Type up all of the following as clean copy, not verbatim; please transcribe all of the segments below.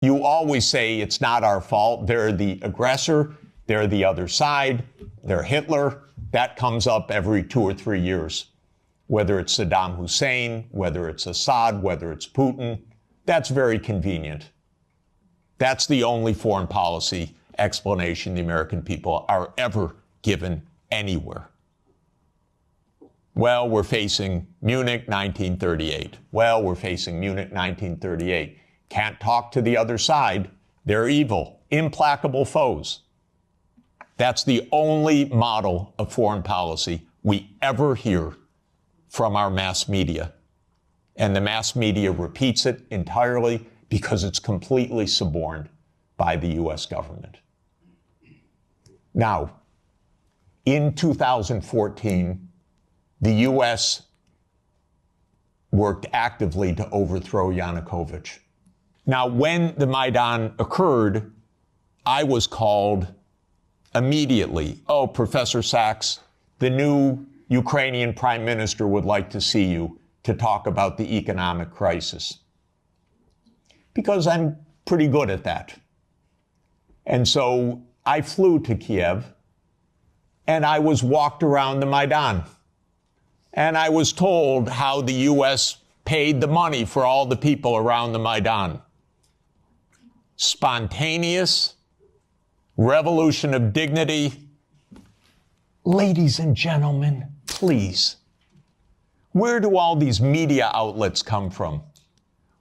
You always say it's not our fault. They're the aggressor. They're the other side. They're Hitler. That comes up every 2 or 3 years. Whether it's Saddam Hussein, whether it's Assad, whether it's Putin, that's very convenient. That's the only foreign policy explanation the American people are ever given anywhere. Well, we're facing Munich 1938. Well, we're facing Munich 1938. Can't talk to the other side. They're evil, implacable foes. That's the only model of foreign policy we ever hear from our mass media. And the mass media repeats it entirely because it's completely suborned by the US government. Now, in 2014, the US worked actively to overthrow Yanukovych. Now, when the Maidan occurred, I was called immediately. Oh, Professor Sachs, the new Ukrainian prime minister would like to see you to talk about the economic crisis. Because I'm pretty good at that. And so I flew to Kiev and I was walked around the Maidan. And I was told how the US paid the money for all the people around the Maidan. Spontaneous, revolution of dignity. Ladies and gentlemen, please, where do all these media outlets come from?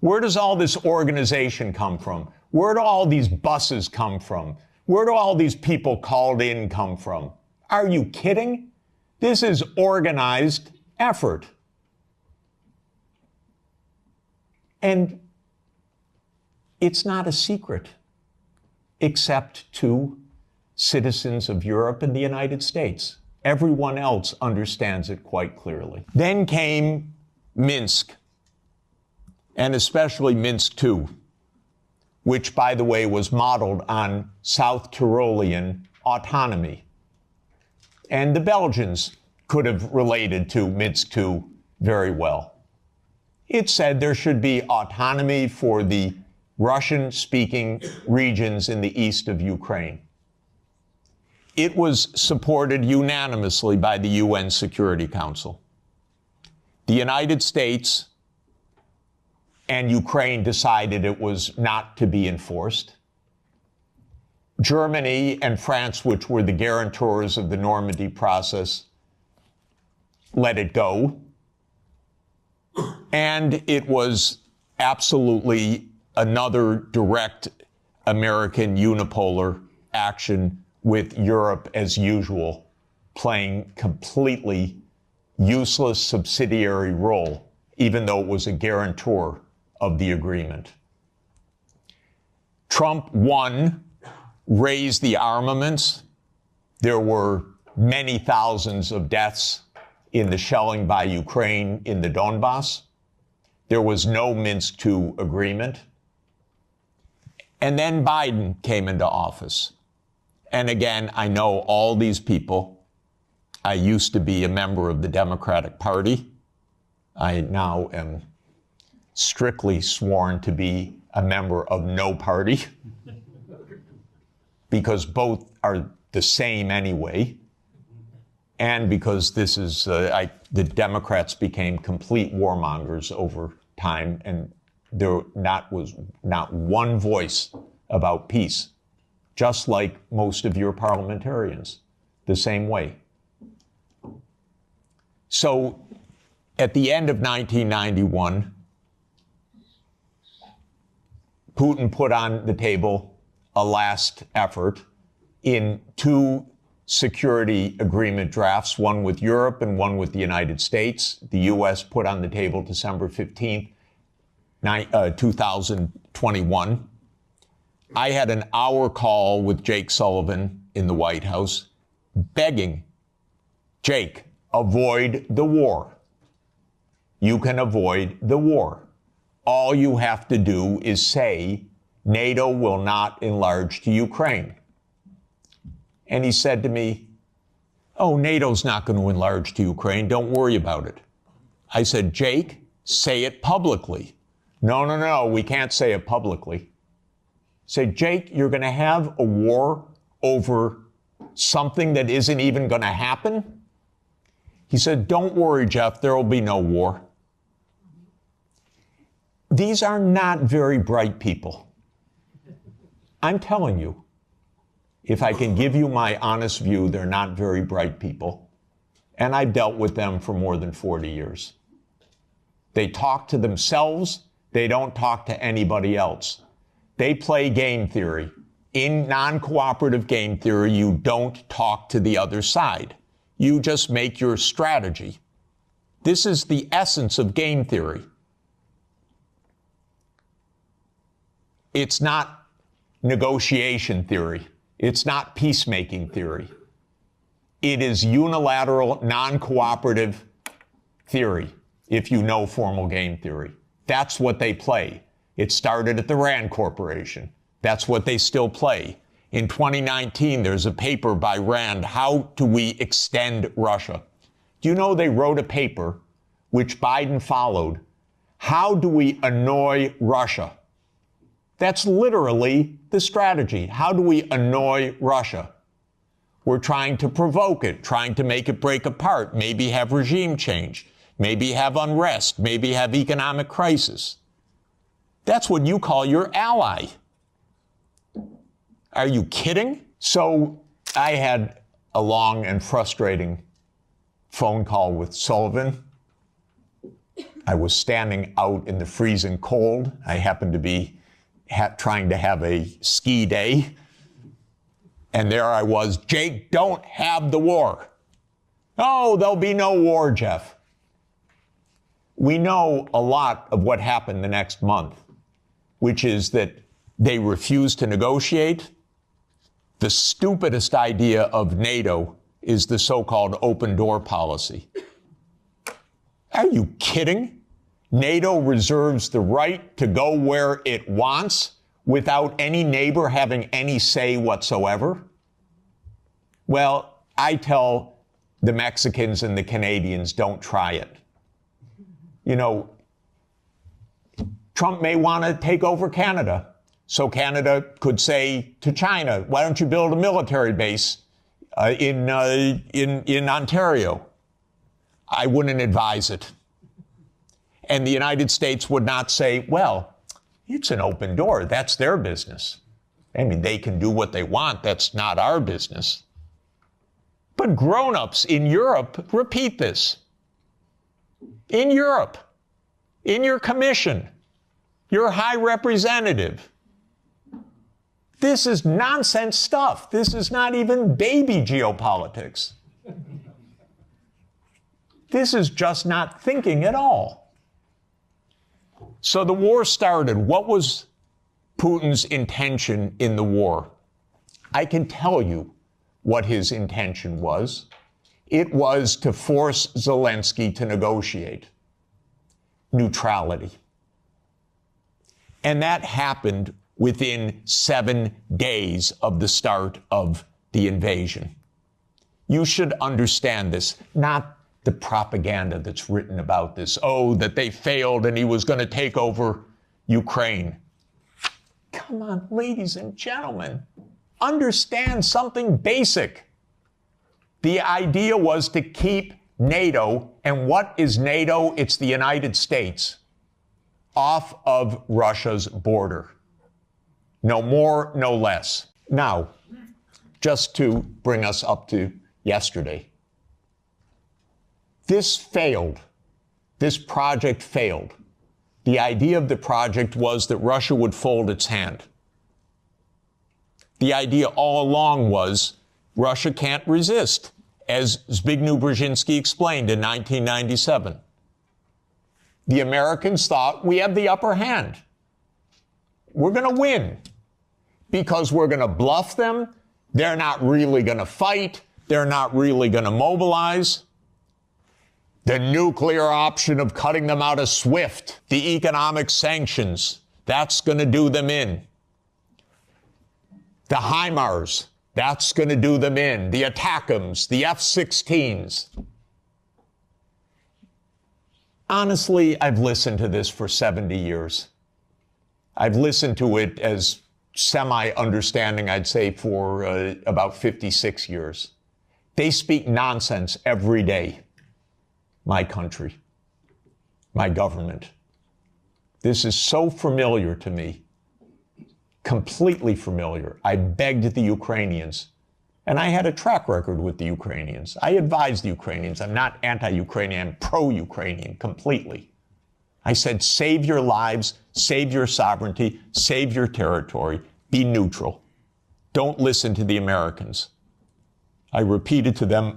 Where does all this organization come from? Where do all these buses come from? Where do all these people called in come from? Are you kidding? This is organized effort. And it's not a secret, except to citizens of Europe and the United States. Everyone else understands it quite clearly. Then came Minsk, and especially Minsk II, which, by the way, was modeled on South Tyrolean autonomy. And the Belgians could have related to Minsk II very well. It said there should be autonomy for the Russian-speaking regions in the east of Ukraine. It was supported unanimously by the UN Security Council. The United States and Ukraine decided it was not to be enforced. Germany and France, which were the guarantors of the Normandy process, let it go. And it was absolutely another direct American unipolar action with Europe, as usual, playing completely useless subsidiary role, even though it was a guarantor of the agreement. Trump won, raised the armaments. There were many thousands of deaths in the shelling by Ukraine in the Donbass. There was no Minsk II agreement. And then Biden came into office. And again, I know all these people. I used to be a member of the Democratic Party. I now am strictly sworn to be a member of no party, because both are the same anyway, and because this is, the Democrats became complete warmongers over time, and there was not one voice about peace, just like most of your parliamentarians, the same way. So at the end of 1991, Putin put on the table a last effort in two security agreement drafts, one with Europe and one with the United States. The U.S. put on the table December 15th, 2021. I had an hour call with Jake Sullivan in the White House begging, Jake, avoid the war. You can avoid the war. All you have to do is say, NATO will not enlarge to Ukraine. And he said to me, oh, NATO's not going to enlarge to Ukraine. Don't worry about it. I said, Jake, say it publicly. No, we can't say it publicly. say, Jake, you're going to have a war over something that isn't even going to happen? He said, don't worry, Jeff, there will be no war. These are not very bright people. I'm telling you, if I can give you my honest view, they're not very bright people. And I've dealt with them for more than 40 years. They talk to themselves. They don't talk to anybody else. They play game theory. In non-cooperative game theory, you don't talk to the other side. You just make your strategy. This is the essence of game theory. It's not negotiation theory. It's not peacemaking theory. It is unilateral, non-cooperative theory, if you know formal game theory. That's what they play. It started at the Rand Corporation. That's what they still play. In 2019, there's a paper by Rand, How Do We Extend Russia? Do you know they wrote a paper, which Biden followed, How Do We Annoy Russia? That's literally the strategy. How do we annoy Russia? We're trying to provoke it, trying to make it break apart, maybe have regime change, maybe have unrest, maybe have economic crisis. That's what you call your ally. Are you kidding? So I had a long and frustrating phone call with Sullivan. I was standing out in the freezing cold. I happened to be trying to have a ski day. And there I was, Jake, don't have the war. Oh, there'll be no war, Jeff. We know a lot of what happened the next month, which is that they refused to negotiate. The stupidest idea of NATO is the so-called open door policy. Are you kidding? NATO reserves the right to go where it wants without any neighbor having any say whatsoever? Well, I tell the Mexicans and the Canadians, don't try it. You know, Trump may want to take over Canada. So Canada could say to China, why don't you build a military base in Ontario? I wouldn't advise it. And the United States would not say, well, it's an open door. That's their business. I mean, they can do what they want. That's not our business. But grown-ups in Europe repeat this. In Europe, in your commission, your high representative. This is nonsense stuff. This is not even baby geopolitics. This is just not thinking at all. So the war started. What was Putin's intention in the war? I can tell you what his intention was. It was to force Zelensky to negotiate neutrality. And that happened within 7 days of the start of the invasion. You should understand this, not the propaganda that's written about this. Oh, that they failed and he was going to take over Ukraine. Come on, ladies and gentlemen, understand something basic. The idea was to keep NATO, and what is NATO? It's the United States, off of Russia's border. No more, no less. Now, just to bring us up to yesterday, this failed. This project failed. The idea of the project was that Russia would fold its hand. The idea all along was Russia can't resist, as Zbigniew Brzezinski explained in 1997. The Americans thought, we have the upper hand. We're going to win because we're going to bluff them. They're not really going to fight. They're not really going to mobilize. The nuclear option of cutting them out of SWIFT, the economic sanctions, that's going to do them in. The HIMARS, that's going to do them in. The ATACMS, the F-16s. Honestly, I've listened to this for 70 years. I've listened to it as semi-understanding, I'd say, for about 56 years. They speak nonsense every day. My country, my government. This is so familiar to me, completely familiar. I begged the Ukrainians, and I had a track record with the Ukrainians. I advised the Ukrainians. I'm not anti-Ukrainian, I'm pro-Ukrainian completely. I said, save your lives, save your sovereignty, save your territory, be neutral. Don't listen to the Americans. I repeated to them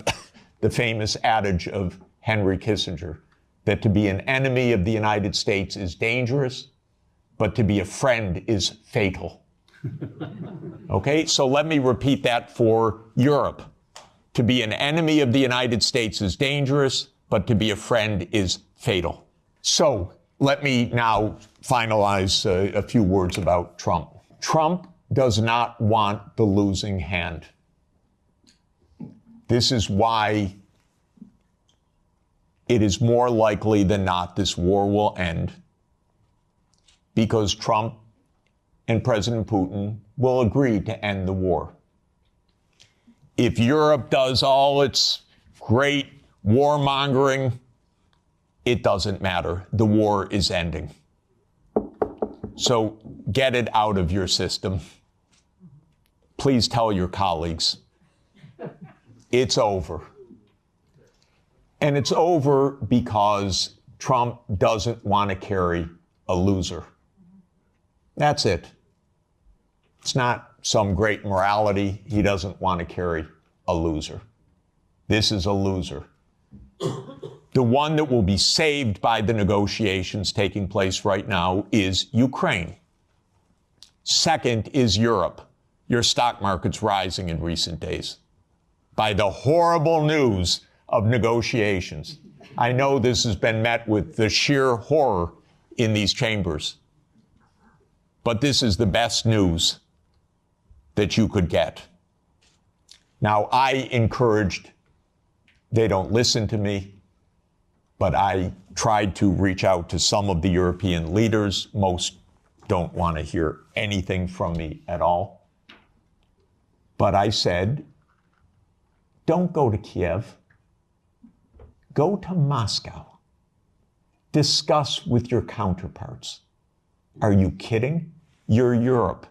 the famous adage of Henry Kissinger, that to be an enemy of the United States is dangerous, but to be a friend is fatal. Okay, so let me repeat that for Europe. To be an enemy of the United States is dangerous, but to be a friend is fatal. So let me now finalize a few words about Trump. Trump does not want the losing hand. This is why it is more likely than not this war will end, because Trump and President Putin will agree to end the war. If Europe does all its great warmongering, it doesn't matter. The war is ending. So get it out of your system. Please tell your colleagues. It's over. And it's over because Trump doesn't want to carry a loser. That's it. It's not some great morality. He doesn't want to carry a loser. This is a loser. The one that will be saved by the negotiations taking place right now is Ukraine. Second is Europe. Your stock market's rising in recent days by the horrible news of negotiations. I know this has been met with the sheer horror in these chambers, but this is the best news that you could get. Now, I encouraged, they don't listen to me, but I tried to reach out to some of the European leaders. Most don't want to hear anything from me at all. But I said, don't go to Kiev. Go to Moscow. Discuss with your counterparts. Are you kidding? You're Europe.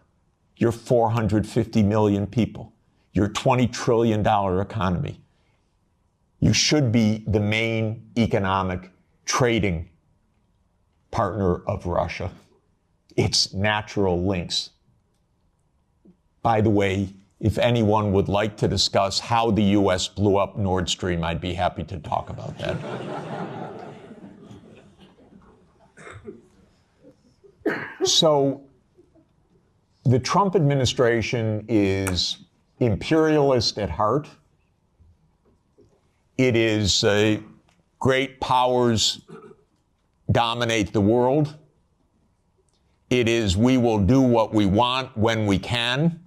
You're 450 million people. You're $20 trillion economy. You should be the main economic trading partner of Russia. It's natural links. By the way, if anyone would like to discuss how the U.S. blew up Nord Stream, I'd be happy to talk about that. So the Trump administration is imperialist at heart. It is great powers dominate the world. It is we will do what we want when we can.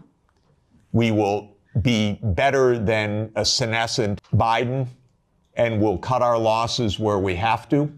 We will be better than a senescent Biden, and we'll cut our losses where we have to.